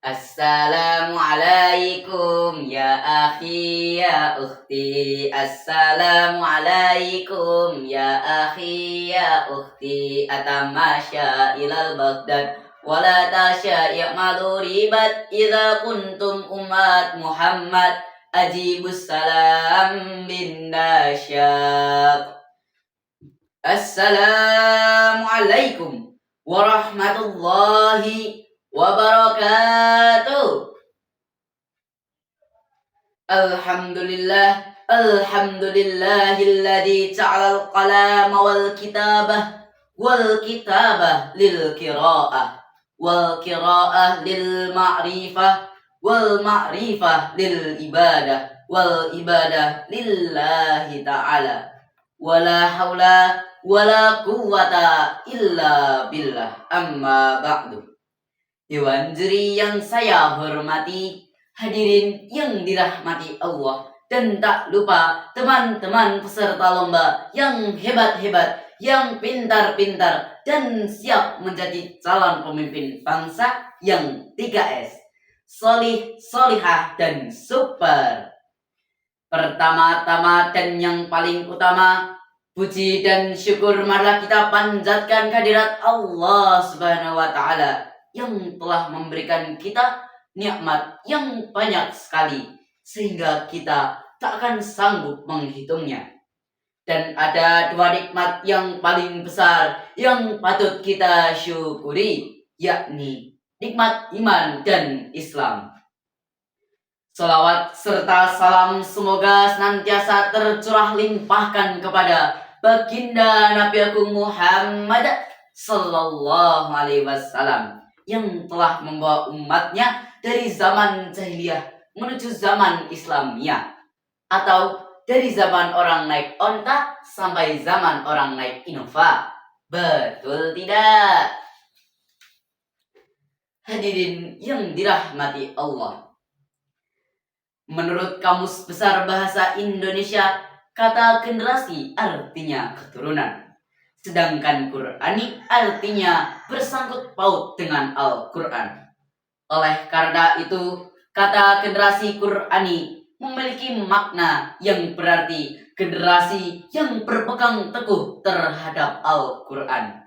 Assalamualaikum ya akhi ya ukhti. Assalamualaikum ya akhi ya ukhti. Atamasya ilal Baghdad wala tasya ya'malu ribat idza kuntum umat Muhammad ajibus salam bin nasyaq. Assalamualaikum warahmatullahi wabarakatuh. Alhamdulillahilladzi ja'alal qalama wal kitabah lil qiraah lil ma'rifah wal ma'rifah lil ibadah wal ibadah lillahi ta'ala wala haula wala quwwata illa billah, amma ba'du. Dewan juri yang saya hormati, hadirin yang dirahmati Allah, dan tak lupa teman-teman peserta lomba yang hebat-hebat, yang pintar-pintar, dan siap menjadi calon pemimpin bangsa yang 3S, solih, solihah, dan super. Pertama-tama dan yang paling utama, puji dan syukur marilah kita panjatkan kehadirat Allah Subhanahu wa Ta'ala yang telah memberikan kita nikmat yang banyak sekali sehingga kita tak akan sanggup menghitungnya. Dan ada dua nikmat yang paling besar yang patut kita syukuri, yakni nikmat iman dan Islam. Salawat serta salam semoga senantiasa tercurah limpahkan kepada baginda Nabi Agung Muhammad Sallallahu Alaihi Wasallam yang telah membawa umatnya dari zaman jahiliyah menuju zaman Islamiyah, atau dari zaman orang naik onta sampai zaman orang naik Innova. Betul tidak? Hadirin yang dirahmati Allah, menurut Kamus Besar Bahasa Indonesia, kata generasi artinya keturunan, sedangkan Qur'ani artinya bersangkut paut dengan Al-Quran. Oleh karena itu, kata generasi Qur'ani memiliki makna yang berarti generasi yang berpegang teguh terhadap Al-Quran,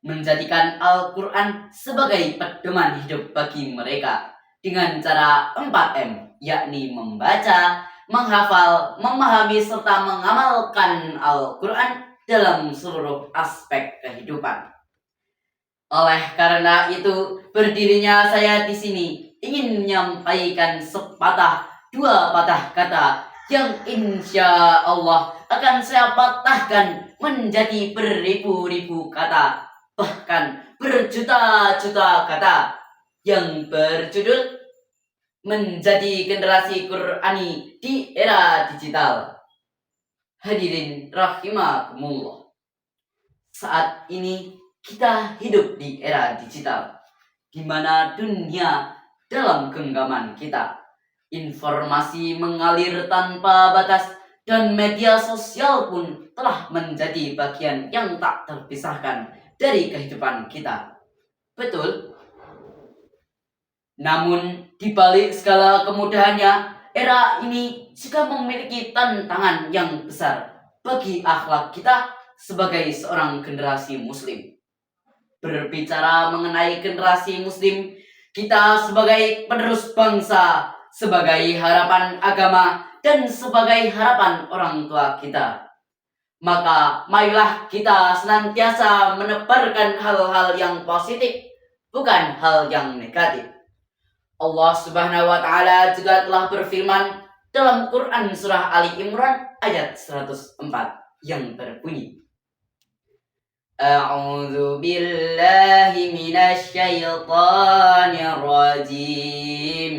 menjadikan Al-Quran sebagai pedoman hidup bagi mereka dengan cara 4M, yakni membaca, menghafal, memahami, serta mengamalkan Al-Quran dalam seluruh aspek kehidupan. Oleh karena itu, berdirinya saya di sini ingin menyampaikan sepatah dua patah kata yang insya Allah akan saya patahkan menjadi beribu-ribu kata, bahkan berjuta-juta kata, yang berjudul menjadi generasi Qur'ani di era digital. Hadirin rahimakumullah, saat ini kita hidup di era digital, di mana dunia dalam genggaman kita. Informasi mengalir tanpa batas dan media sosial pun telah menjadi bagian yang tak terpisahkan dari kehidupan kita. Betul? Namun, di balik segala kemudahannya, era ini juga memiliki tantangan yang besar bagi akhlak kita sebagai seorang generasi muslim. Berbicara mengenai generasi muslim, kita sebagai penerus bangsa, sebagai harapan agama, dan sebagai harapan orang tua kita, maka marilah kita senantiasa menebarkan hal-hal yang positif, bukan hal yang negatif. Allah Subhanahu wa Ta'ala juga telah berfirman dalam Quran surah Ali Imran ayat 104 yang berbunyi, A'udzu billahi minasy syaithanir rajim.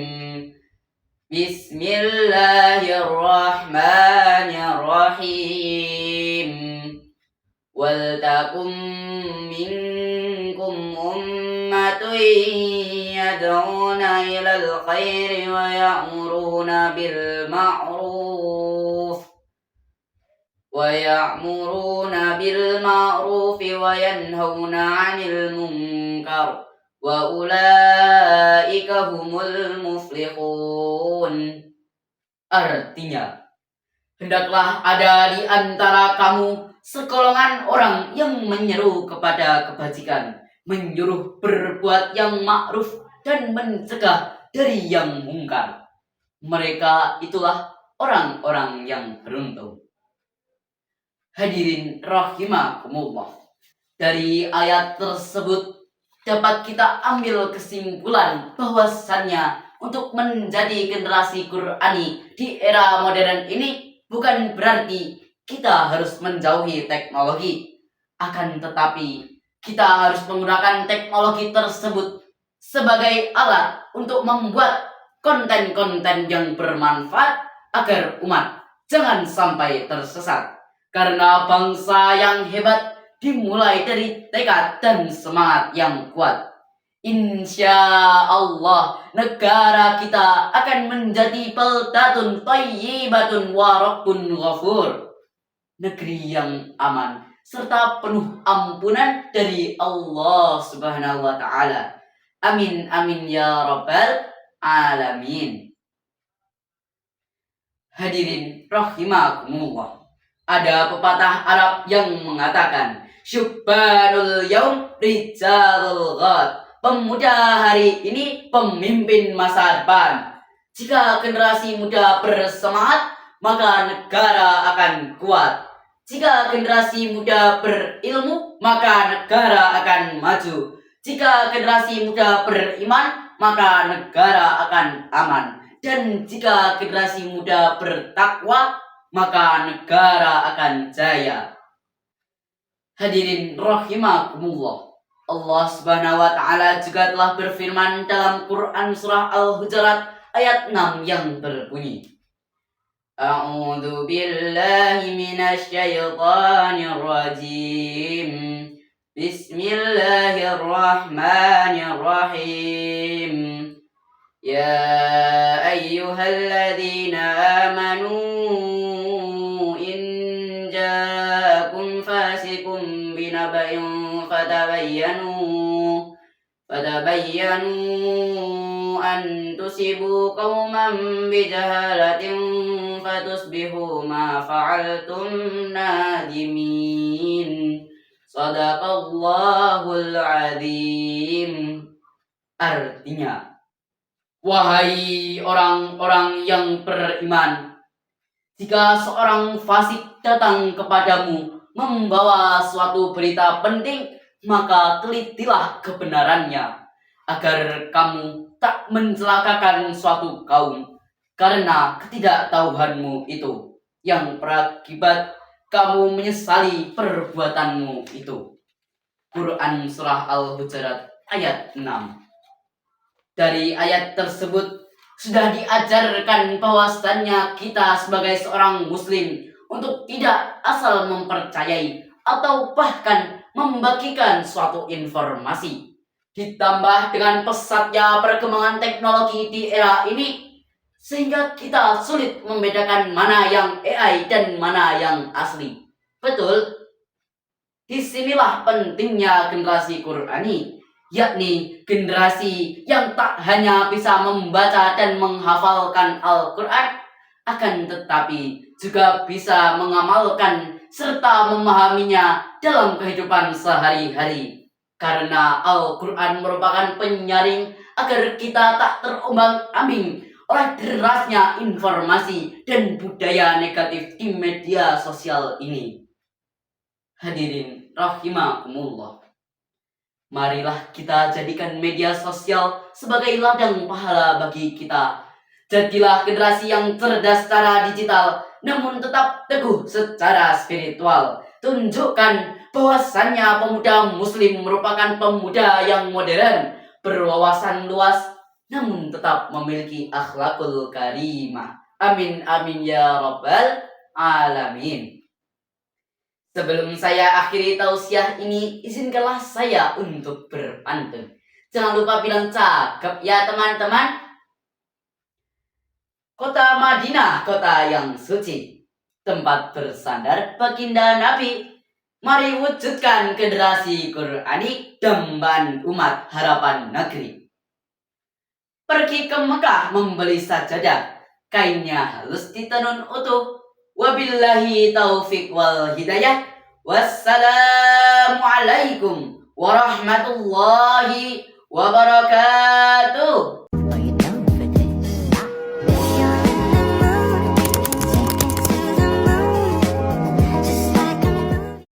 Bismillahirrahmanirrahim. Wal takum minkum ummatun yad'una ilal khairi wa ya'muruna bil ma'ruf wa yanhauna 'anil munkar wa ulaika humul muflihun. Artinya, hendaklah ada di antara kamu segolongan orang yang menyeru kepada kebajikan, menyuruh berbuat yang ma'ruf dan mencegah dari yang mungkar. Mereka itulah orang-orang yang beruntung. Hadirin rahimakumullah. Dari ayat tersebut dapat kita ambil kesimpulan bahwasannya untuk menjadi generasi Qur'ani di era modern ini bukan berarti kita harus menjauhi teknologi. Akan tetapi kita harus menggunakan teknologi tersebut sebagai alat untuk membuat konten-konten yang bermanfaat agar umat jangan sampai tersesat. Karena bangsa yang hebat dimulai dari tekad dan semangat yang kuat. Insya Allah negara kita akan menjadi baldatun thayyibatun wa rabbun ghafur. Negeri yang aman serta penuh ampunan dari Allah Subhanahu wa taala. Amin amin ya rabbal alamin. Hadirin rahimakumullah. Ada pepatah Arab yang mengatakan, Syubbanul yaum rijalul ghad. Pemuda hari ini pemimpin masa depan. Jika generasi muda bersemangat, maka negara akan kuat. Jika generasi muda berilmu, maka negara akan maju. Jika generasi muda beriman, maka negara akan aman. Dan jika generasi muda bertakwa, maka negara akan jaya. Hadirin rahimakumullah. Allah Subhanahu wa taala juga telah berfirman dalam Quran surah Al-Hujurat ayat 6 yang berbunyi, A'udzu billahi minasy syaithanir rajim. Bismillahirrahmanirrahim. Ya ayyuhalladzina amanu fasikum binaba'in fatabayyanu an tusibu qauman bijahalatin fatusbihu ma fa'altum nadimin. Shadaqallahul azim. Artinya, wahai orang-orang yang beriman, jika seorang fasik datang kepadamu membawa suatu berita penting, maka telitilah kebenarannya, agar kamu tak mencelakakan suatu kaum karena ketidaktahuanmu itu, yang berakibat kamu menyesali perbuatanmu itu. Quran surah Al-Hujurat ayat 6. Dari ayat tersebut sudah diajarkan bahwasannya kita sebagai seorang muslim untuk tidak asal mempercayai atau bahkan membagikan suatu informasi. Ditambah dengan pesatnya perkembangan teknologi di era ini, sehingga kita sulit membedakan mana yang AI dan mana yang asli. Betul? Disinilah pentingnya generasi Qur'ani, yakni generasi yang tak hanya bisa membaca dan menghafalkan Al-Quran, akan tetapi juga bisa mengamalkan serta memahaminya dalam kehidupan sehari-hari. Karena Al-Quran merupakan penyaring agar kita tak terombang-ambing oleh derasnya informasi dan budaya negatif di media sosial ini. Hadirin rahimakumullah. Marilah kita jadikan media sosial sebagai ladang pahala bagi kita. Jadilah generasi yang cerdas secara digital, namun tetap teguh secara spiritual. Tunjukkan bahwasannya pemuda muslim merupakan pemuda yang modern, berwawasan luas, namun tetap memiliki akhlakul karimah. Amin amin ya rabbal alamin. Sebelum saya akhiri tausiah ini, izinkanlah saya untuk berpantun. Jangan lupa bilang cakep ya teman-teman. Kota Madinah, kota yang suci, tempat bersandar baginda Nabi. Mari wujudkan generasi Qur'ani, dambaan umat harapan negeri. pergi ke Mekah membeli sajadah. Kainnya halus ditenun utuh. Wabillahi taufiq wal hidayah. Wassalamualaikum warahmatullahi wabarakatuh.